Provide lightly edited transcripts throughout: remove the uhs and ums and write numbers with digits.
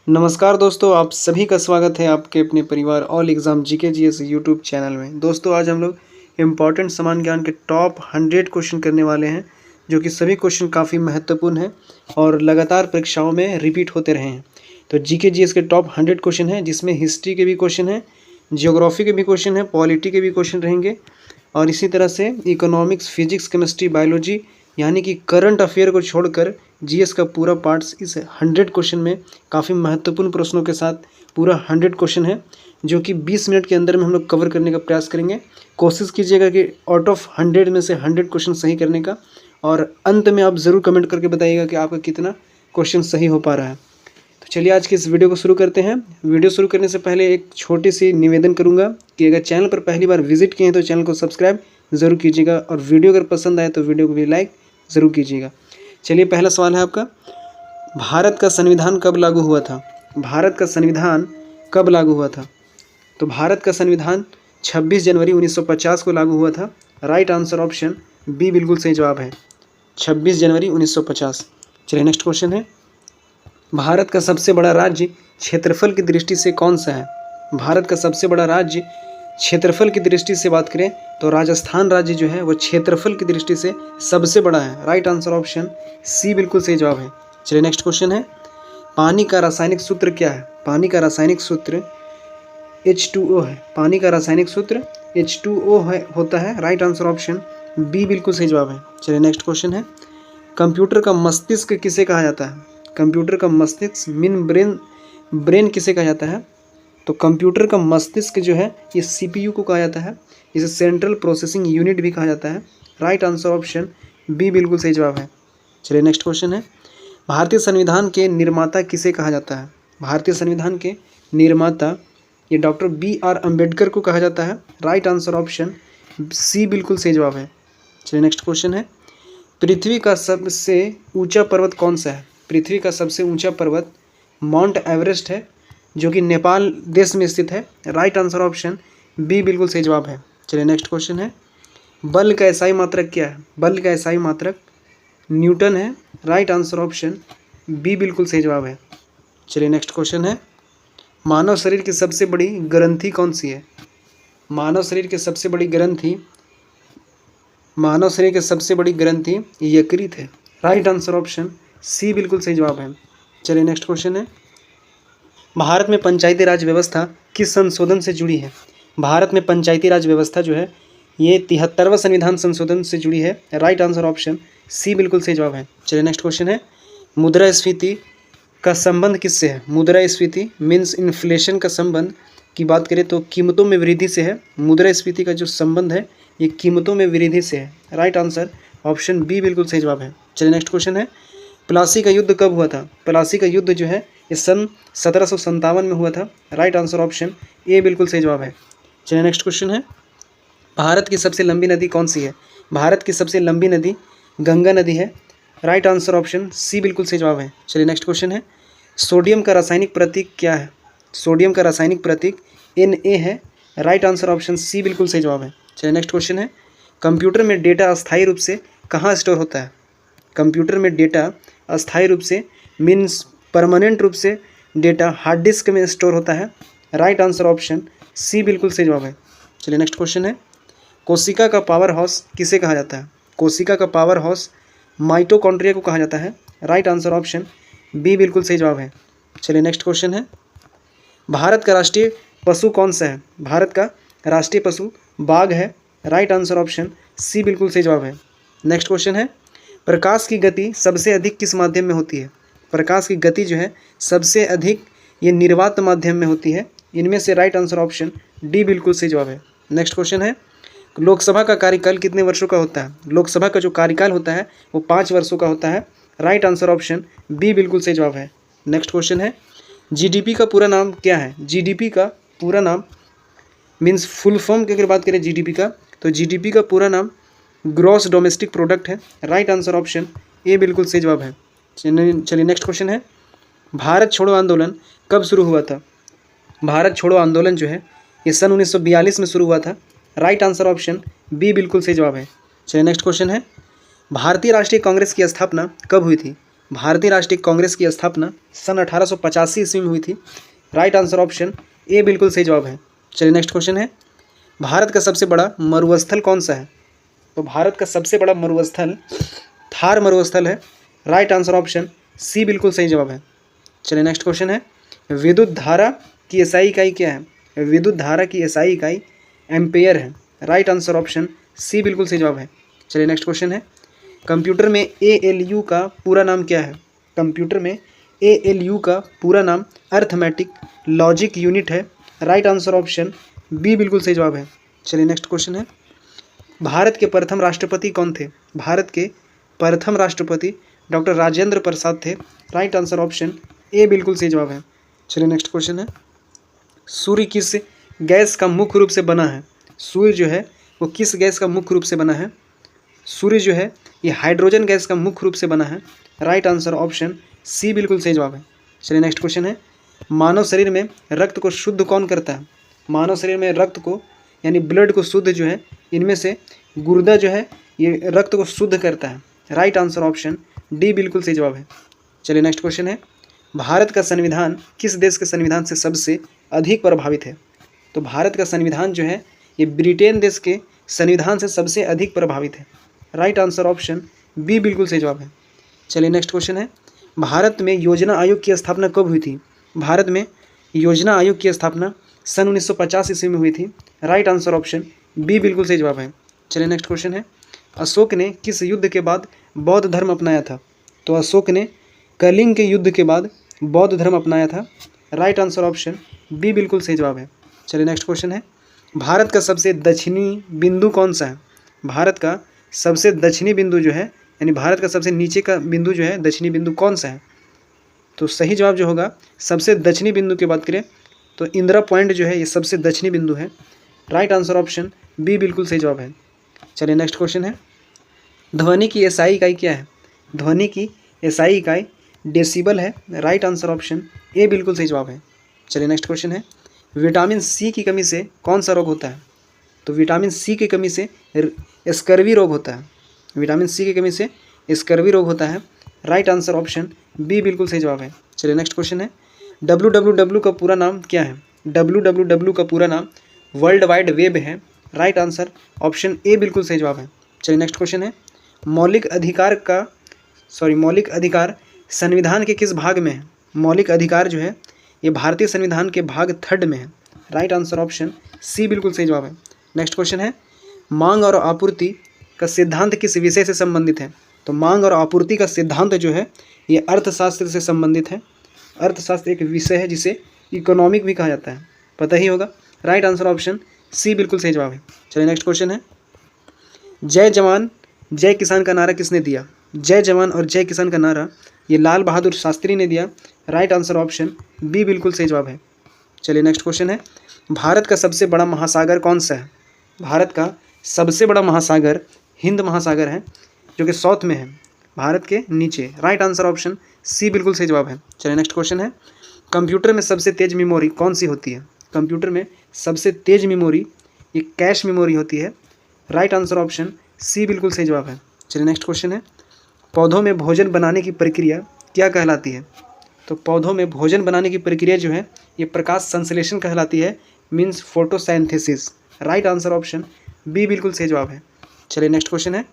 नमस्कार दोस्तों, आप सभी का स्वागत है आपके अपने परिवार all exam GK GS YouTube channel में। दोस्तों आज हम लोग इम्पॉर्टेंट समान ज्ञान के टॉप 100 क्वेश्चन करने वाले हैं, जो कि सभी क्वेश्चन काफ़ी महत्वपूर्ण हैं और लगातार परीक्षाओं में रिपीट होते रहे हैं। तो जीके जीएस के टॉप 100 क्वेश्चन हैं, जिसमें हिस्ट्री के भी क्वेश्चन हैं, जियोग्राफी के भी क्वेश्चन हैं, पॉलिटी के भी क्वेश्चन रहेंगे और इसी तरह से इकोनॉमिक्स, फिजिक्स, केमिस्ट्री, बायोलॉजी यानी कि करंट अफेयर को छोड़कर जीएस का पूरा पार्ट्स इस 100 क्वेश्चन में काफ़ी महत्वपूर्ण प्रश्नों के साथ पूरा 100 क्वेश्चन है, जो कि 20 मिनट के अंदर में हम लोग कवर करने का प्रयास करेंगे। कोशिश कीजिएगा कि आउट ऑफ 100 में से 100 क्वेश्चन सही करने का, और अंत में आप ज़रूर कमेंट करके बताइएगा कि आपका कितना क्वेश्चन सही हो पा रहा है। तो चलिए आज की इस वीडियो को शुरू करते हैं। वीडियो शुरू करने से पहले एक छोटी सी निवेदन करूंगा कि अगर चैनल पर पहली बार विजिट किए हैं तो चैनल को सब्सक्राइब ज़रूर कीजिएगा, और वीडियो अगर पसंद आए तो वीडियो को भी लाइक ज़रूर कीजिएगा। चलिए पहला सवाल है आपका, भारत का संविधान कब लागू हुआ था? भारत का संविधान कब लागू हुआ था? तो भारत का संविधान 26 जनवरी 1950 को लागू हुआ था। राइट आंसर ऑप्शन बी बिल्कुल सही जवाब है, 26 जनवरी 1950। चलिए नेक्स्ट क्वेश्चन है, भारत का सबसे बड़ा राज्य क्षेत्रफल की दृष्टि से कौन सा है? भारत का सबसे बड़ा राज्य क्षेत्रफल की दृष्टि से बात करें तो राजस्थान राज्य जो है वो क्षेत्रफल की दृष्टि से सबसे बड़ा है। राइट आंसर ऑप्शन सी बिल्कुल सही जवाब है। चलिए नेक्स्ट क्वेश्चन है, पानी का रासायनिक सूत्र क्या है? पानी का रासायनिक सूत्र H2O है। पानी का रासायनिक सूत्र H2O है होता है। राइट आंसर ऑप्शन बी बिल्कुल सही जवाब है। चलिए नेक्स्ट क्वेश्चन है, कंप्यूटर का मस्तिष्क किसे कहा जाता है? कंप्यूटर का मस्तिष्क मीन ब्रेन किसे कहा जाता है? तो कंप्यूटर का मस्तिष्क जो है ये CPU को कहा जाता है। इसे सेंट्रल प्रोसेसिंग यूनिट भी कहा जाता है। राइट आंसर ऑप्शन बी बिल्कुल सही जवाब है। चलिए नेक्स्ट क्वेश्चन है, भारतीय संविधान के निर्माता किसे कहा जाता है? भारतीय संविधान के निर्माता ये डॉक्टर BR अम्बेडकर को कहा जाता है। राइट आंसर ऑप्शन सी बिल्कुल सही जवाब है। चलिए नेक्स्ट क्वेश्चन है, पृथ्वी का सबसे ऊंचा पर्वत कौन सा है? पृथ्वी का सबसे ऊंचा पर्वत माउंट एवरेस्ट है, जो कि नेपाल देश में स्थित है। राइट आंसर ऑप्शन बी बिल्कुल सही जवाब है। चलिए नेक्स्ट क्वेश्चन है, बल का एसआई मात्रक क्या है? बल का एसआई मात्रक न्यूटन है। राइट आंसर ऑप्शन बी बिल्कुल सही जवाब है। चलिए नेक्स्ट क्वेश्चन है, मानव शरीर की सबसे बड़ी ग्रंथि कौन सी है? मानव शरीर की सबसे बड़ी ग्रंथि यकृत है। राइट आंसर ऑप्शन सी बिल्कुल सही जवाब है। चलिए नेक्स्ट क्वेश्चन है, भारत में पंचायती राज व्यवस्था किस संशोधन से जुड़ी है? भारत में पंचायती राज व्यवस्था जो है ये 73वां संविधान संशोधन से जुड़ी है। राइट आंसर ऑप्शन सी बिल्कुल सही जवाब है। चलिए नेक्स्ट क्वेश्चन है, मुद्रास्फीति का संबंध किससे है? मुद्रास्फीति मीन्स इन्फ्लेशन का संबंध की बात करें तो कीमतों में वृद्धि से है। मुद्रास्फीति का जो संबंध है ये कीमतों में वृद्धि से है। राइट आंसर ऑप्शन बी बिल्कुल सही जवाब है। चलिए नेक्स्ट क्वेश्चन है, प्लासी का युद्ध कब हुआ था? प्लासी का युद्ध जो है ये सन 1757 में हुआ था। राइट आंसर ऑप्शन ए बिल्कुल सही जवाब है। चलिए नेक्स्ट क्वेश्चन है, भारत की सबसे लंबी नदी कौन सी है? भारत की सबसे लंबी नदी गंगा नदी है। राइट आंसर ऑप्शन सी बिल्कुल सही जवाब है। चलिए नेक्स्ट क्वेश्चन है, सोडियम का रासायनिक प्रतीक क्या है? सोडियम का रासायनिक प्रतीक Na है। राइट आंसर ऑप्शन सी बिल्कुल सही जवाब है। चलिए नेक्स्ट क्वेश्चन है, कंप्यूटर में डेटा अस्थायी रूप से कहाँ स्टोर होता है? कंप्यूटर में डेटा अस्थायी रूप से मीन्स परमानेंट रूप से डेटा हार्ड डिस्क में स्टोर होता है। राइट आंसर ऑप्शन सी बिल्कुल सही जवाब है। चलिए नेक्स्ट क्वेश्चन है, कोशिका का पावर हाउस किसे कहा जाता है? कोशिका का पावर हाउस माइटोकॉन्ड्रिया को कहा जाता है। राइट आंसर ऑप्शन बी बिल्कुल सही जवाब है। चलिए नेक्स्ट क्वेश्चन है, भारत का राष्ट्रीय पशु कौन सा है? भारत का राष्ट्रीय पशु बाघ है। राइट आंसर ऑप्शन सी बिल्कुल सही जवाब है। नेक्स्ट क्वेश्चन है, प्रकाश की गति सबसे अधिक किस माध्यम में होती है? प्रकाश की गति जो है सबसे अधिक ये निर्वात माध्यम में होती है। इनमें से राइट आंसर ऑप्शन डी बिल्कुल सही जवाब है। नेक्स्ट क्वेश्चन है, लोकसभा का कार्यकाल कितने वर्षों का होता है? लोकसभा का जो कार्यकाल होता है वो 5 वर्षों का होता है। राइट आंसर ऑप्शन बी बिल्कुल सही जवाब है। नेक्स्ट क्वेश्चन है, जीडीपी का पूरा नाम क्या है? जीडीपी का पूरा नाम मीन्स फुल फॉर्म की अगर बात करें जीडीपी का, तो जीडीपी का पूरा नाम ग्रॉस डोमेस्टिक प्रोडक्ट है। राइट आंसर ऑप्शन ए बिल्कुल सही जवाब है। चलिए नेक्स्ट क्वेश्चन है, भारत छोड़ो आंदोलन कब शुरू हुआ था? भारत छोड़ो आंदोलन जो है ये सन 1942 में शुरू हुआ था। राइट आंसर ऑप्शन बी बिल्कुल सही जवाब है। चलिए नेक्स्ट क्वेश्चन है, भारतीय राष्ट्रीय कांग्रेस की स्थापना कब हुई थी? भारतीय राष्ट्रीय कांग्रेस की स्थापना सन 1885 ईस्वी में हुई थी। राइट आंसर ऑप्शन ए बिल्कुल सही जवाब है। चलिए नेक्स्ट क्वेश्चन है, भारत का सबसे बड़ा मरुस्थल कौन सा है? तो भारत का सबसे बड़ा मरुस्थल थार मरुस्थल है। राइट आंसर ऑप्शन सी बिल्कुल सही जवाब है। चलिए नेक्स्ट क्वेश्चन है, विद्युत धारा की एसआई इकाई क्या है? विद्युत धारा की एसआई इकाई एम्पेयर है। राइट आंसर ऑप्शन सी बिल्कुल सही जवाब है। चलिए नेक्स्ट क्वेश्चन है, कंप्यूटर में ALU का पूरा नाम क्या है? कंप्यूटर में ALU का पूरा नाम अर्थमेटिक लॉजिक यूनिट है। राइट आंसर ऑप्शन बी बिल्कुल सही जवाब है। चलिए नेक्स्ट क्वेश्चन है, भारत के प्रथम राष्ट्रपति कौन थे? भारत के प्रथम राष्ट्रपति डॉक्टर राजेंद्र प्रसाद थे। राइट आंसर ऑप्शन ए बिल्कुल सही जवाब है। चलिए नेक्स्ट क्वेश्चन है, सूर्य किस गैस का मुख्य रूप से बना है? सूर्य जो है वो किस गैस का मुख्य रूप से बना है? सूर्य जो है ये हाइड्रोजन गैस का मुख्य रूप से बना है। राइट आंसर ऑप्शन सी बिल्कुल सही जवाब है। चलिए नेक्स्ट क्वेश्चन है, मानव शरीर में रक्त को शुद्ध कौन करता है? मानव शरीर में रक्त को यानी ब्लड को शुद्ध जो है इनमें से गुर्दा जो है ये रक्त को शुद्ध करता है। राइट आंसर ऑप्शन डी बिल्कुल सही जवाब है। चलिए नेक्स्ट क्वेश्चन है, भारत का संविधान किस देश के संविधान से सबसे अधिक प्रभावित है? तो भारत का संविधान जो है ये ब्रिटेन देश के संविधान से सबसे अधिक प्रभावित है। राइट आंसर ऑप्शन बी बिल्कुल सही जवाब है। चलिए नेक्स्ट क्वेश्चन है, भारत में योजना आयोग की स्थापना कब हुई थी? भारत में योजना आयोग की स्थापना सन 1950 ईस्वी में हुई थी। राइट आंसर ऑप्शन बी बिल्कुल सही जवाब है। चलिए नेक्स्ट क्वेश्चन है, अशोक ने किस युद्ध के बाद बौद्ध धर्म अपनाया था? तो अशोक ने कलिंग के युद्ध के बाद बौद्ध धर्म अपनाया था। राइट आंसर ऑप्शन बी बिल्कुल सही जवाब है। चलिए नेक्स्ट क्वेश्चन है, भारत का सबसे दक्षिणी बिंदु कौन सा है? भारत का सबसे दक्षिणी बिंदु जो है यानी भारत का सबसे नीचे का बिंदु जो है दक्षिणी बिंदु कौन सा है? तो सही जवाब जो होगा सबसे दक्षिणी बिंदु की बात करें तो इंदिरा पॉइंट जो है ये सबसे दक्षिणी बिंदु है। राइट आंसर ऑप्शन बी बिल्कुल सही जवाब है। चलिए नेक्स्ट क्वेश्चन है, ध्वनि की एसआई इकाई क्या है? ध्वनि की एसआई इकाई डेसिबल है। राइट आंसर ऑप्शन ए बिल्कुल सही जवाब है। चलिए नेक्स्ट क्वेश्चन है, विटामिन सी की कमी से कौन सा रोग होता है? तो विटामिन सी की कमी से स्कर्वी रोग होता है। विटामिन सी की कमी से स्कर्वी रोग होता है। राइट आंसर ऑप्शन बी बिल्कुल सही जवाब है। चलिए नेक्स्ट क्वेश्चन है, www का पूरा नाम क्या है? www का पूरा नाम वर्ल्ड वाइड वेब है। राइट आंसर ऑप्शन ए बिल्कुल सही जवाब है। चलिए नेक्स्ट क्वेश्चन है, मौलिक अधिकार संविधान के किस भाग में है? मौलिक अधिकार जो है ये भारतीय संविधान के भाग 3 में है। राइट आंसर ऑप्शन सी बिल्कुल सही जवाब है। नेक्स्ट क्वेश्चन है, मांग और आपूर्ति का सिद्धांत किस विषय से संबंधित है? तो मांग और आपूर्ति का सिद्धांत जो है ये अर्थशास्त्र से संबंधित है। अर्थशास्त्र एक विषय है जिसे इकोनॉमिक भी कहा जाता है, पता ही होगा। राइट आंसर ऑप्शन सी बिल्कुल सही जवाब है। चलिए नेक्स्ट क्वेश्चन है, जय जवान जय किसान का नारा किसने दिया? जय जवान और जय किसान का नारा ये लाल बहादुर शास्त्री ने दिया। राइट आंसर ऑप्शन बी बिल्कुल सही जवाब है। चलिए नेक्स्ट क्वेश्चन है, भारत का सबसे बड़ा महासागर कौन सा है? भारत का सबसे बड़ा महासागर हिंद महासागर है जो कि साउथ में है, भारत के नीचे। राइट आंसर ऑप्शन सी बिल्कुल सही जवाब है। चलिए नेक्स्ट क्वेश्चन है, कंप्यूटर में सबसे तेज मेमोरी कौन सी होती है? कंप्यूटर में सबसे तेज मेमोरी ये कैश मेमोरी होती है। राइट आंसर ऑप्शन सी बिल्कुल सही जवाब है। चलिए नेक्स्ट क्वेश्चन है, पौधों में भोजन बनाने की प्रक्रिया क्या कहलाती है? तो पौधों में भोजन बनाने की प्रक्रिया जो है ये प्रकाश संश्लेषण कहलाती है, means photosynthesis. Right answer option B बिल्कुल सही जवाब है। चलिए नेक्स्ट क्वेश्चन है,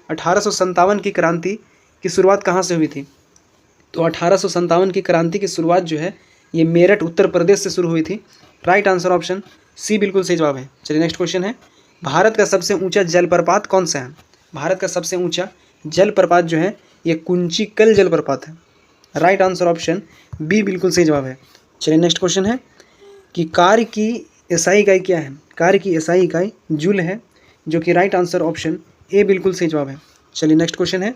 1857 की क्रांति की शुरुआत कहाँ से हुई थी? तो 1857 की क्रांति की शुरुआत जो है ये मेरठ उत्तर प्रदेश से शुरू हुई थी। राइट आंसर ऑप्शन सी बिल्कुल सही जवाब है। चलिए नेक्स्ट क्वेश्चन है, भारत का सबसे ऊंचा जलप्रपात कौन सा है? भारत का सबसे ऊंचा जलप्रपात जो है ये कुंचिकल जलप्रपात है। राइट आंसर ऑप्शन बी बिल्कुल सही जवाब है। चलिए नेक्स्ट क्वेश्चन है कि कार्य की एसआई इकाई क्या है? कार्य की एसआई इकाई जूल है, जो कि राइट आंसर ऑप्शन ए बिल्कुल सही जवाब है। चलिए नेक्स्ट क्वेश्चन है,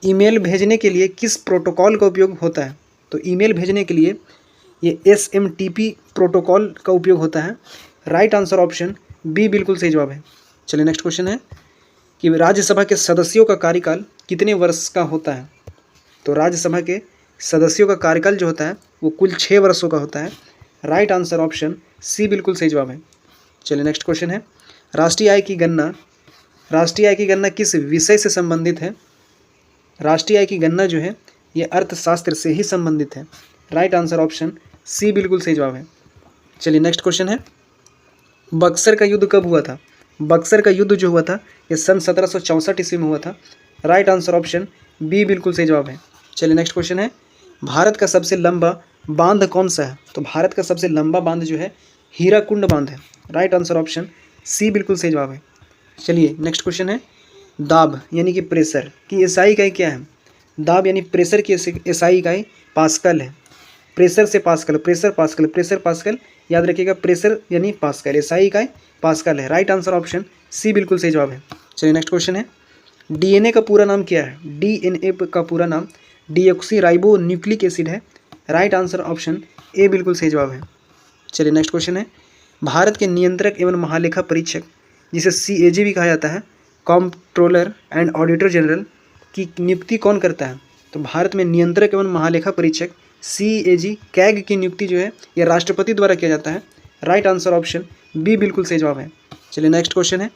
ईमेल भेजने के लिए किस प्रोटोकॉल का उपयोग होता है? तो ईमेल भेजने के लिए ये SMTP प्रोटोकॉल का उपयोग होता है। राइट आंसर ऑप्शन बी बिल्कुल सही जवाब है। चलिए नेक्स्ट क्वेश्चन है कि राज्यसभा के सदस्यों का कार्यकाल कितने वर्ष का होता है? तो राज्यसभा के सदस्यों का कार्यकाल जो होता है वो कुल 6 वर्षों का होता है। राइट आंसर ऑप्शन सी बिल्कुल सही जवाब है। चलिए नेक्स्ट क्वेश्चन है, राष्ट्रीय आय की गणना किस विषय से संबंधित है? राष्ट्रीय आय की गणना जो है ये अर्थशास्त्र से ही संबंधित है। राइट आंसर ऑप्शन सी बिल्कुल सही जवाब है। चलिए नेक्स्ट क्वेश्चन है, बक्सर का युद्ध कब हुआ था? बक्सर का युद्ध जो हुआ था ये सन 1764 ईस्वी में हुआ था। राइट आंसर ऑप्शन बी बिल्कुल सही जवाब है। चलिए नेक्स्ट क्वेश्चन है, भारत का सबसे लंबा बांध कौन सा है? तो भारत का सबसे लंबा बांध जो है हीराकुंड बांध है। राइट आंसर ऑप्शन सी बिल्कुल सही जवाब है। चलिए नेक्स्ट क्वेश्चन है, दाब यानी कि प्रेशर की एसआई इकाई क्या है? दाब यानी प्रेशर की एसआई इकाई पास्कल है। प्रेशर से pascal, pressure pascal, pressure pascal, याद रखिएगा, प्रेशर यानी पास्कल, एसआई इकाई पास्कल है। राइट आंसर ऑप्शन सी बिल्कुल सही जवाब है। चलिए नेक्स्ट क्वेश्चन है, डीएनए का पूरा नाम क्या है? डीएनए का पूरा नाम डीऑक्सी राइबो न्यूक्लिक एसिड है। राइट आंसर ऑप्शन ए बिल्कुल सही जवाब है। चलिए नेक्स्ट क्वेश्चन है, भारत के नियंत्रक एवं महालेखा परीक्षक जिसे सीएजी भी कहा जाता है, कंट्रोलर एंड ऑडिटर जनरल की नियुक्ति कौन करता है? तो भारत में नियंत्रक एवं महालेखा परीक्षक सीएजी कैग की नियुक्ति जो है यह राष्ट्रपति द्वारा किया जाता है। राइट आंसर ऑप्शन बी बिल्कुल सही जवाब है। चलिए नेक्स्ट क्वेश्चन है,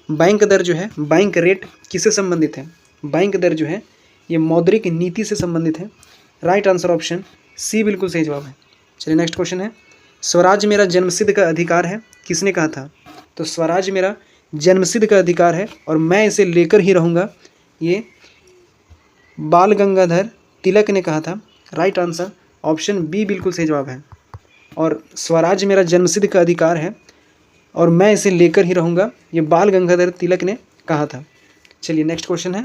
बैंक दर जो है, बैंक रेट किससे संबंधित है? बैंक दर जो है ये मौद्रिक नीति से संबंधित है। राइट आंसर ऑप्शन सी बिल्कुल सही जवाब है। चलिए नेक्स्ट क्वेश्चन है, स्वराज मेरा जन्मसिद्ध का अधिकार है किसने कहा था? तो स्वराज मेरा जन्मसिद्ध का अधिकार है और मैं इसे लेकर ही रहूँगा, ये बाल गंगाधर तिलक ने कहा था। राइट आंसर ऑप्शन बी बिल्कुल सही जवाब है। और स्वराज मेरा जन्मसिद्ध का अधिकार है और मैं इसे लेकर ही रहूँगा, ये बाल गंगाधर तिलक ने कहा था। चलिए नेक्स्ट क्वेश्चन है,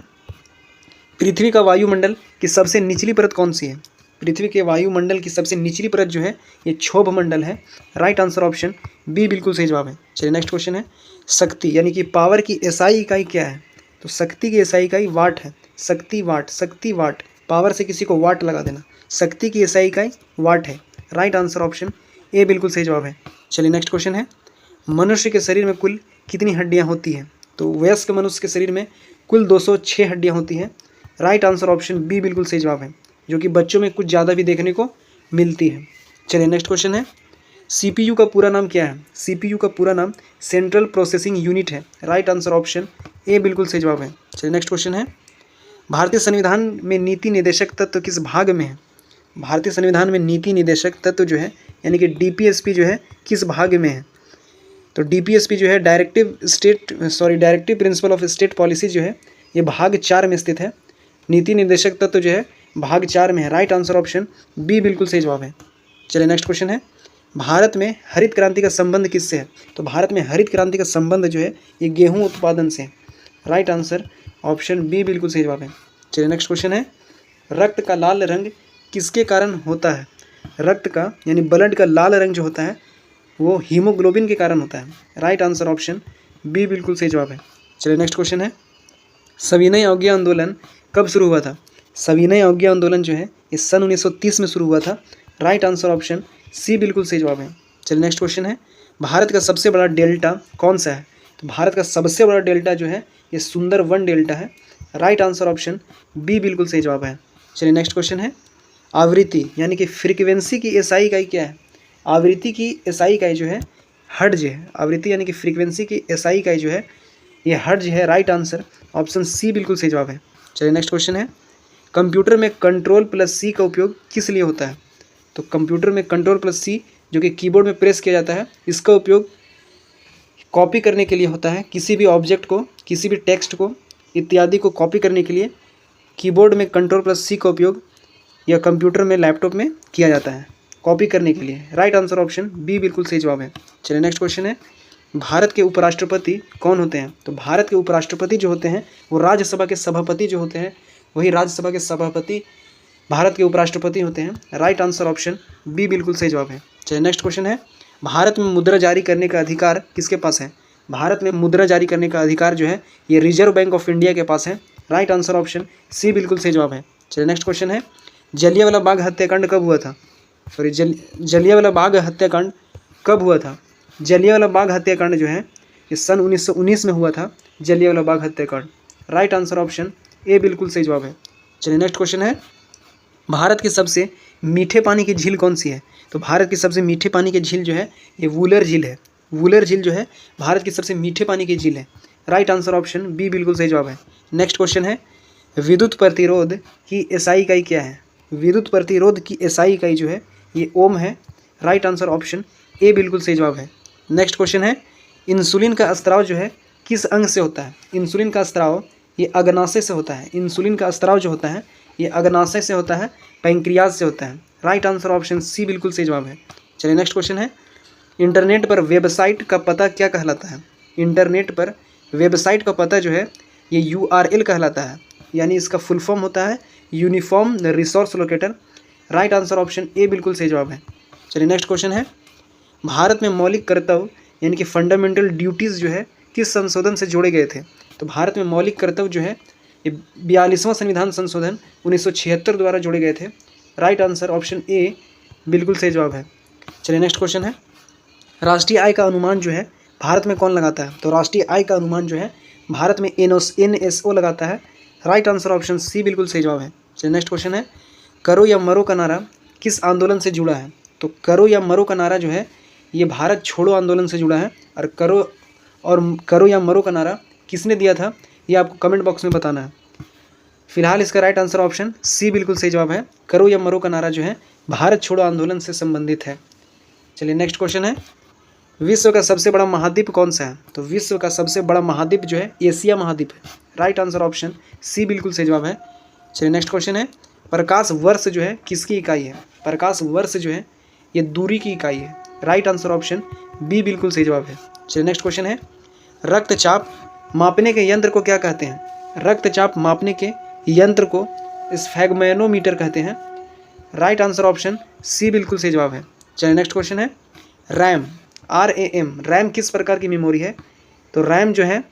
पृथ्वी का वायुमंडल की सबसे निचली परत कौन सी है? पृथ्वी के वायुमंडल की सबसे निचली परत जो है ये क्षोभ मंडल है। राइट आंसर ऑप्शन बी बिल्कुल सही जवाब है। चलिए नेक्स्ट क्वेश्चन है, शक्ति यानी कि पावर की एसआई इकाई क्या है? तो शक्ति की एसआई इकाई वाट है। शक्ति वाट, शक्ति वाट, पावर से किसी को वाट लगा देना। शक्ति की एसआई इकाई वाट है। राइट आंसर ऑप्शन ए बिल्कुल सही जवाब है। चलिए नेक्स्ट क्वेश्चन है, मनुष्य के शरीर में कुल कितनी हड्डियाँ होती हैं? तो वयस्क मनुष्य के शरीर में कुल 206 हड्डियाँ होती हैं। राइट आंसर ऑप्शन बी बिल्कुल सही जवाब है, जो कि बच्चों में कुछ ज़्यादा भी देखने को मिलती है। चलिए नेक्स्ट क्वेश्चन है, सीपीयू का पूरा नाम क्या है? सीपीयू का पूरा नाम सेंट्रल प्रोसेसिंग यूनिट है। राइट आंसर ऑप्शन ए बिल्कुल सही जवाब है। चलिए नेक्स्ट क्वेश्चन है, भारतीय संविधान में नीति निर्देशक तत्व किस भाग में है? भारतीय संविधान में नीति निर्देशक तत्व जो है यानी कि डीपीएसपी जो है किस भाग में है? तो डीपीएसपी जो है directive principle of state policy जो है ये भाग 4 में स्थित है। नीति निर्देशक तत्व जो है भाग 4 में है। राइट आंसर ऑप्शन बी बिल्कुल सही जवाब है। चलिए नेक्स्ट क्वेश्चन है, भारत में हरित क्रांति का संबंध किससे है? तो भारत में हरित क्रांति का संबंध जो है ये गेहूं उत्पादन से है। राइट आंसर ऑप्शन बी बिल्कुल सही जवाब है। चलिए नेक्स्ट क्वेश्चन है, रक्त का लाल रंग किसके कारण होता है? रक्त का यानी ब्लड का लाल रंग जो होता है वो हीमोग्लोबिन के कारण होता है। राइट आंसर ऑप्शन बी बिल्कुल सही जवाब है। चलिए नेक्स्ट क्वेश्चन है, सविनय अवज्ञा आंदोलन कब शुरू हुआ था? सविनय अवज्ञा आंदोलन जो है ये सन 1930 में शुरू हुआ था। राइट आंसर ऑप्शन सी बिल्कुल सही जवाब है। चलिए नेक्स्ट क्वेश्चन है, भारत का सबसे बड़ा डेल्टा कौन सा है? तो भारत का सबसे बड़ा डेल्टा जो है ये सुंदरवन डेल्टा है। राइट आंसर ऑप्शन बी बिल्कुल सही जवाब है। चलिए नेक्स्ट क्वेश्चन है, आवृत्ति यानी कि फ्रीक्वेंसी की एसआई इकाई क्या है? आवृत्ति की एसआई इकाई जो है हर्ट्ज है। आवृत्ति यानी कि फ्रीक्वेंसी की एसआई इकाई जो है ये हर्ट्ज है। राइट आंसर ऑप्शन सी बिल्कुल सही जवाब है। चलिए नेक्स्ट क्वेश्चन है, कंप्यूटर में कंट्रोल प्लस सी का उपयोग किस लिए होता है? तो कंप्यूटर में कंट्रोल प्लस सी जो कि कीबोर्ड में प्रेस किया जाता है इसका उपयोग कॉपी करने के लिए होता है। किसी भी ऑब्जेक्ट को, किसी भी टेक्स्ट को इत्यादि को कॉपी करने के लिए कीबोर्ड में कंट्रोल प्लस सी का उपयोग या कंप्यूटर में, लैपटॉप में किया जाता है कॉपी करने के लिए। राइट आंसर ऑप्शन बी बिल्कुल सही जवाब है। चलिए नेक्स्ट क्वेश्चन है, भारत के उपराष्ट्रपति कौन होते हैं? तो भारत के उपराष्ट्रपति जो होते हैं वो राज्यसभा के सभापति जो होते हैं, वही राज्यसभा के सभापति भारत के उपराष्ट्रपति होते हैं। राइट आंसर ऑप्शन बी बिल्कुल सही जवाब है। चलिए नेक्स्ट क्वेश्चन है, भारत में मुद्रा जारी करने का अधिकार किसके पास है? भारत में मुद्रा जारी करने का अधिकार जो है ये रिजर्व बैंक ऑफ इंडिया के पास है। राइट आंसर ऑप्शन सी बिल्कुल सही जवाब है। चलिए नेक्स्ट क्वेश्चन है, जलियांवाला बाग हत्याकांड कब हुआ था? जलियांवाला बाग हत्याकांड कब हुआ था? जलियांवाला बाग हत्याकांड जो है ये सन 1919 में हुआ था, जलियांवाला बाग हत्याकांड। राइट आंसर ऑप्शन ए बिल्कुल सही जवाब है। चलिए नेक्स्ट क्वेश्चन है, भारत की सबसे मीठे पानी की झील कौन सी है? तो भारत की सबसे मीठे पानी की झील जो है ये वूलर झील है। वूलर झील जो है भारत की सबसे मीठे पानी की झील है। राइट आंसर ऑप्शन बी बिल्कुल सही जवाब है। नेक्स्ट क्वेश्चन है, विद्युत प्रतिरोध की एसआई इकाई क्या है? विद्युत प्रतिरोध की एसआई इकाई जो है ये ओम है। राइट आंसर ऑप्शन ए बिल्कुल सही जवाब है। नेक्स्ट क्वेश्चन है, इंसुलिन का स्त्राव जो है किस अंग से होता है? इंसुलिन का स्त्राव ये अग्नाशय से होता है। इंसुलिन का स्त्राव जो होता है ये अग्नाशय से होता है, पैंक्रियाज से होता है। राइट आंसर ऑप्शन सी बिल्कुल सही जवाब है। चलिए नेक्स्ट क्वेश्चन है, इंटरनेट पर वेबसाइट का पता क्या कहलाता है? इंटरनेट पर वेबसाइट का पता जो है ये URL कहलाता है, यानी इसका फुल फॉर्म होता है uniform resource locator. Right answer option A बिल्कुल सही जवाब है। चलिए नेक्स्ट क्वेश्चन है, भारत में मौलिक कर्तव्य यानी कि फंडामेंटल ड्यूटीज़ जो है किस संशोधन से जोड़े गए थे? तो भारत में मौलिक कर्तव्य जो है ये 42वां संविधान संशोधन 1976 द्वारा जोड़े गए थे। राइट आंसर ऑप्शन ए बिल्कुल सही जवाब है। चलिए नेक्स्ट क्वेश्चन है, राष्ट्रीय आय का अनुमान जो है भारत में कौन लगाता है? तो राष्ट्रीय आय का अनुमान जो है भारत में NSO लगाता है। राइट आंसर ऑप्शन सी बिल्कुल सही जवाब है। चलिए नेक्स्ट क्वेश्चन है, करो या मरो का नारा किस आंदोलन से जुड़ा है? तो करो या मरो का नारा जो है ये भारत छोड़ो आंदोलन से जुड़ा है। और करो या मरो का नारा किसने दिया था ये आपको कमेंट बॉक्स में बताना है। फिलहाल इसका राइट आंसर ऑप्शन सी बिल्कुल सही जवाब है। करो या मरो का नारा जो है भारत छोड़ो आंदोलन से संबंधित है। चलिए नेक्स्ट क्वेश्चन है, विश्व का सबसे बड़ा महाद्वीप कौन सा है? तो विश्व का सबसे बड़ा महाद्वीप जो है एशिया महाद्वीप है। राइट आंसर ऑप्शन सी बिल्कुल सही जवाब है। चलिए नेक्स्ट क्वेश्चन है, प्रकाश वर्ष जो है किसकी इकाई है? प्रकाश वर्ष जो है ये दूरी की इकाई है। राइट आंसर ऑप्शन बी बिल्कुल सही जवाब है। चलिए नेक्स्ट क्वेश्चन है, रक्तचाप मापने के यंत्र को क्या कहते हैं? रक्तचाप मापने के यंत्र को स्फैग्मैनोमीटर कहते हैं। राइट आंसर ऑप्शन सी बिल्कुल सही जवाब है। चलिए नेक्स्ट क्वेश्चन है, रैम रैम किस प्रकार की मेमोरी है? तो रैम जो है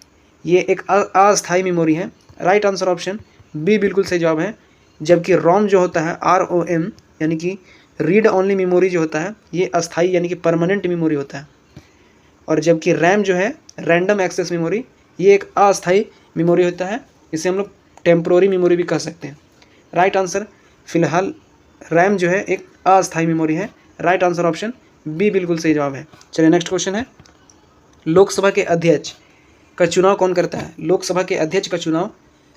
ये एक अस्थायी मेमोरी है। राइट आंसर ऑप्शन बी बिल्कुल सही जवाब है। जबकि रोम जो होता है ROM यानी कि रीड ओनली मेमोरी जो होता है ये अस्थायी यानी कि परमानेंट मेमोरी होता है। और जबकि रैम जो है रैंडम एक्सेस मेमोरी ये एक अस्थायी मेमोरी होता है। इसे हम लोग टेम्पोररी मेमोरी भी कह सकते हैं। राइट आंसर फिलहाल रैम जो है एक अस्थायी मेमोरी है। राइट आंसर ऑप्शन बी बिल्कुल सही जवाब है। चलिए नेक्स्ट क्वेश्चन है, लोकसभा के अध्यक्ष का चुनाव कौन करता है? लोकसभा के अध्यक्ष का चुनाव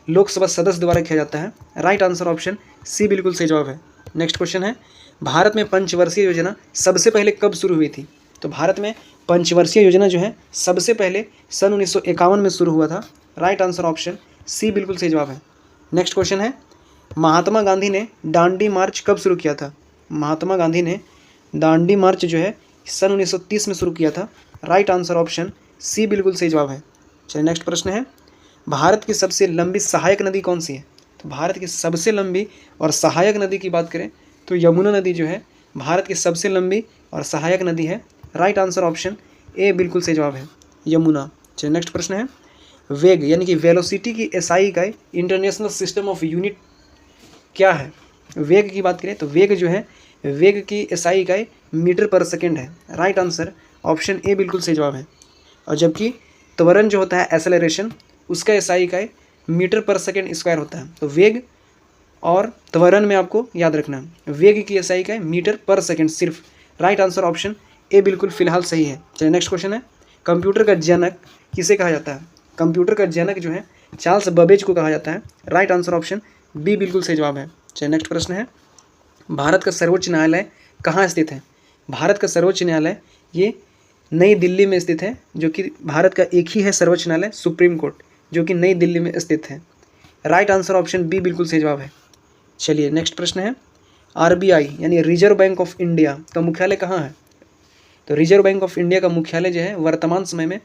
लोकसभा सदस्य द्वारा किया जाता है। राइट आंसर ऑप्शन सी बिल्कुल सही जवाब है। नेक्स्ट क्वेश्चन है, भारत में पंचवर्षीय योजना सबसे पहले कब शुरू हुई थी? तो भारत में पंचवर्षीय योजना जो है सबसे पहले सन 1951 में शुरू हुआ था। राइट आंसर ऑप्शन सी बिल्कुल सही जवाब है। नेक्स्ट क्वेश्चन है, महात्मा गांधी ने दांडी मार्च कब शुरू किया था? महात्मा गांधी ने दांडी मार्च जो है सन 1930 में शुरू किया था। राइट आंसर ऑप्शन सी बिल्कुल सही जवाब है। चलिए नेक्स्ट प्रश्न है, भारत की सबसे लंबी सहायक नदी कौन सी है? तो भारत की सबसे लंबी और सहायक नदी की बात करें तो यमुना नदी जो है भारत की सबसे लंबी और सहायक नदी है। राइट आंसर ऑप्शन ए बिल्कुल सही जवाब है, यमुना। चलिए नेक्स्ट प्रश्न है, वेग यानी कि वेलोसिटी की एसआई इकाई इंटरनेशनल सिस्टम ऑफ यूनिट क्या है? वेग की बात करें तो वेग जो है वेग की एसआई इकाई मीटर पर सेकेंड है। राइट आंसर ऑप्शन ए बिल्कुल सही जवाब है। और जबकि त्वरण जो होता है एक्सेलरेशन उसका एसआई इकाई मीटर पर सेकेंड स्क्वायर होता है। तो वेग और त्वरण में आपको याद रखना है वेग की एसआई इकाई मीटर पर सेकेंड सिर्फ। राइट आंसर ऑप्शन ए बिल्कुल फिलहाल सही है। चलिए नेक्स्ट क्वेश्चन है, कंप्यूटर का जनक किसे कहा जाता है? कंप्यूटर का जनक जो है चार्ल्स बबेज को कहा जाता है। राइट आंसर ऑप्शन बी बिल्कुल सही जवाब है। चलिए नेक्स्ट प्रश्न है, भारत का सर्वोच्च न्यायालय कहाँ स्थित है? भारत का सर्वोच्च न्यायालय ये नई दिल्ली में स्थित है, जो कि भारत का एक ही है सर्वोच्च न्यायालय सुप्रीम कोर्ट जो कि नई दिल्ली में स्थित है। राइट आंसर ऑप्शन बी बिल्कुल सही जवाब है। चलिए नेक्स्ट प्रश्न है, RBI यानी रिजर्व बैंक ऑफ इंडिया का मुख्यालय कहाँ है? तो रिजर्व बैंक ऑफ इंडिया का मुख्यालय जो है वर्तमान समय में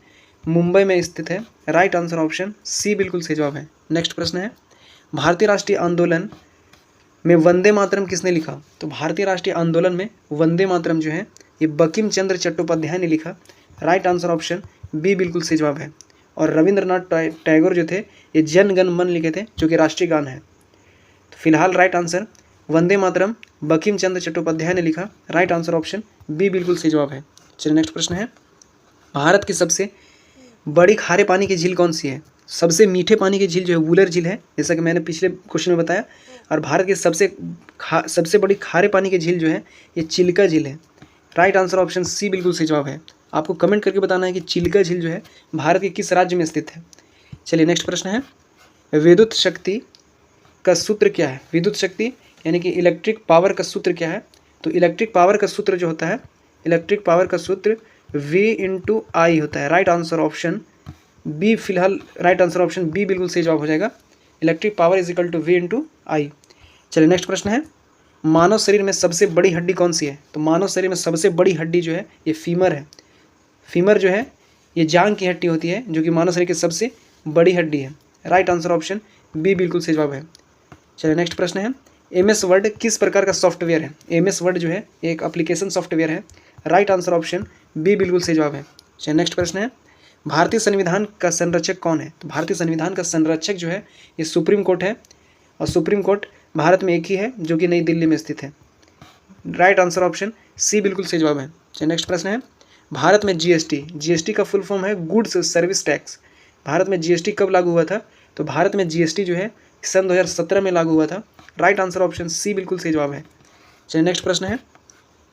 मुंबई में स्थित है। राइट आंसर ऑप्शन सी बिल्कुल सही जवाब है। नेक्स्ट प्रश्न है, भारतीय राष्ट्रीय आंदोलन में वंदे मातरम किसने लिखा? तो भारतीय राष्ट्रीय आंदोलन में वंदे मातरम जो है ये बंकिम चंद्र चट्टोपाध्याय ने लिखा। राइट आंसर ऑप्शन बी बिल्कुल सही जवाब है। और रविंद्रनाथ टैगोर जो थे ये जन गण मन लिखे थे जो कि राष्ट्रीय गान है। तो फिलहाल राइट आंसर वंदे मातरम बंकिम चंद्र चट्टोपाध्याय ने लिखा। राइट आंसर ऑप्शन बी बिल्कुल सही जवाब है। चलिए नेक्स्ट प्रश्न है, भारत की सबसे बड़ी खारे पानी की झील कौन सी है? सबसे मीठे पानी की झील जो है वुलर झील है, जैसा कि मैंने पिछले क्वेश्चन में बताया। और भारत की सबसे बड़ी खारे पानी की झील जो है ये चिल्का झील है। राइट आंसर ऑप्शन सी बिल्कुल सही जवाब है। आपको कमेंट करके बताना है कि चिल्का झील जो है भारत के किस राज्य में स्थित है। चलिए नेक्स्ट प्रश्न है, विद्युत शक्ति का सूत्र क्या है? विद्युत शक्ति यानी कि इलेक्ट्रिक पावर का सूत्र क्या है? तो इलेक्ट्रिक पावर का सूत्र जो होता है, इलेक्ट्रिक पावर का सूत्र V/I होता है। राइट आंसर ऑप्शन बी, फिलहाल राइट आंसर ऑप्शन बी बिल्कुल सही जवाब हो जाएगा। Electric power is equal to V/I। चलिए नेक्स्ट प्रश्न है, मानव शरीर में सबसे बड़ी हड्डी कौन सी है? तो मानव शरीर में सबसे बड़ी हड्डी जो है ये फीमर है। फीमर जो है ये जांघ की हड्डी होती है, जो कि मानव शरीर की सबसे बड़ी हड्डी है। राइट आंसर ऑप्शन बी बिल्कुल सही जवाब है। चलिए नेक्स्ट प्रश्न है, MS वर्ड किस प्रकार का सॉफ्टवेयर है? MS वर्ड जो है ये एक एप्लीकेशन सॉफ्टवेयर है। राइट आंसर ऑप्शन बी बिल्कुल सही जवाब है। चलिए नेक्स्ट प्रश्न है, भारतीय संविधान का संरक्षक कौन है? तो भारतीय संविधान का संरक्षक जो है ये सुप्रीम कोर्ट है, और सुप्रीम कोर्ट भारत में एक ही है जो कि नई दिल्ली में स्थित है। राइट आंसर ऑप्शन सी बिल्कुल सही जवाब है। चलिए नेक्स्ट प्रश्न है, भारत में जीएसटी का फुल फॉर्म है गुड्स सर्विस टैक्स। भारत में जीएसटी कब लागू हुआ था? तो भारत में जीएसटी जो है सन 2017 में लागू हुआ था। राइट आंसर ऑप्शन सी बिल्कुल सही जवाब है। चलिए नेक्स्ट प्रश्न है,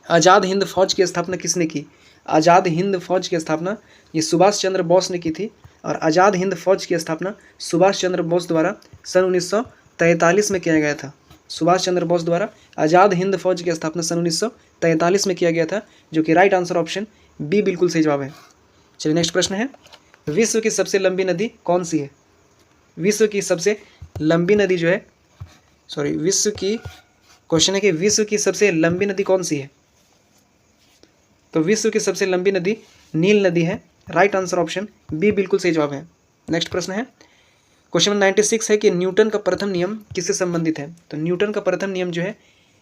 आज़ाद हिंद फौज की स्थापना किसने की? आज़ाद हिंद फौज की स्थापना ये सुभाष चंद्र बोस ने की थी, और आज़ाद हिंद फौज की स्थापना सुभाष चंद्र बोस द्वारा सन 1943 में किया गया था। सुभाष चंद्र बोस द्वारा आज़ाद हिंद फौज की स्थापना सन 1943 में किया गया था, जो कि राइट आंसर ऑप्शन बी बिल्कुल सही जवाब है। चलिए नेक्स्ट प्रश्न है, विश्व की सबसे लंबी नदी कौन सी है? विश्व की सबसे लंबी नदी जो है, विश्व की क्वेश्चन है कि विश्व की सबसे लंबी नदी कौन सी है? तो विश्व की सबसे लंबी नदी नील नदी है। राइट आंसर ऑप्शन बी बिल्कुल सही जवाब है। नेक्स्ट प्रश्न है, क्वेश्चन नंबर 96 है कि न्यूटन का प्रथम नियम किससे संबंधित है? तो न्यूटन का प्रथम नियम जो है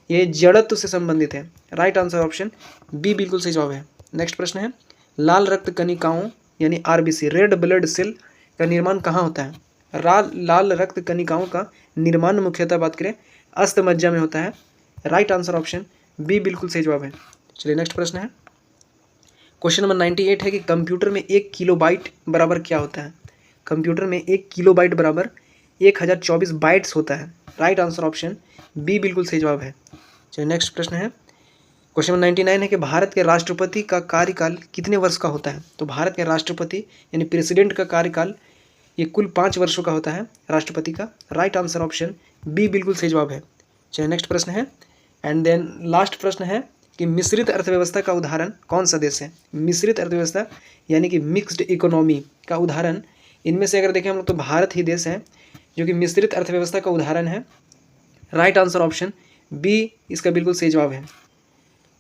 ये जड़त्व से संबंधित है। राइट आंसर ऑप्शन बी बिल्कुल सही जवाब है। नेक्स्ट प्रश्न है, लाल रक्त कणिकाओं यानी RBC रेड ब्लड सेल का निर्माण कहाँ होता है? लाल रक्त कणिकाओं का निर्माण मुख्यतः बात करें अस्थमज्जा में होता है। राइट आंसर ऑप्शन बी बिल्कुल सही जवाब है। चलिए नेक्स्ट प्रश्न है, क्वेश्चन नंबर 98 है कि कंप्यूटर में 1 किलोबाइट बराबर क्या होता है? कंप्यूटर में 1 किलोबाइट बराबर 1024 बाइट्स होता है। राइट आंसर ऑप्शन बी बिल्कुल सही जवाब है। चलिए नेक्स्ट प्रश्न है, क्वेश्चन नंबर 99 है कि भारत के राष्ट्रपति का कार्यकाल कितने वर्ष का होता है? तो भारत के राष्ट्रपति यानी प्रेसिडेंट का कार्यकाल ये कुल 5 वर्षों का होता है राष्ट्रपति का। राइट आंसर ऑप्शन बी बिल्कुल सही जवाब है। चलिए नेक्स्ट प्रश्न है, एंड देन लास्ट प्रश्न है कि मिश्रित अर्थव्यवस्था का उदाहरण कौन सा देश है? मिश्रित अर्थव्यवस्था यानी कि मिक्स्ड इकोनॉमी का उदाहरण इनमें से अगर देखें हम लोग तो भारत ही देश है जो कि मिश्रित अर्थव्यवस्था का उदाहरण है। राइट आंसर ऑप्शन बी इसका बिल्कुल सही जवाब है।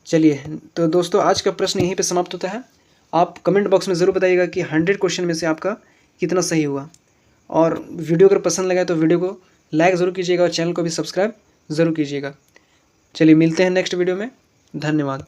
चलिए तो दोस्तों आज का प्रश्न यहीं पे समाप्त होता है। आप कमेंट बॉक्स में ज़रूर बताइएगा कि 100 क्वेश्चन में से आपका कितना सही हुआ, और वीडियो अगर पसंद लगा तो वीडियो को लाइक ज़रूर कीजिएगा और चैनल को भी सब्सक्राइब ज़रूर कीजिएगा। चलिए मिलते हैं नेक्स्ट वीडियो में। धन्यवाद।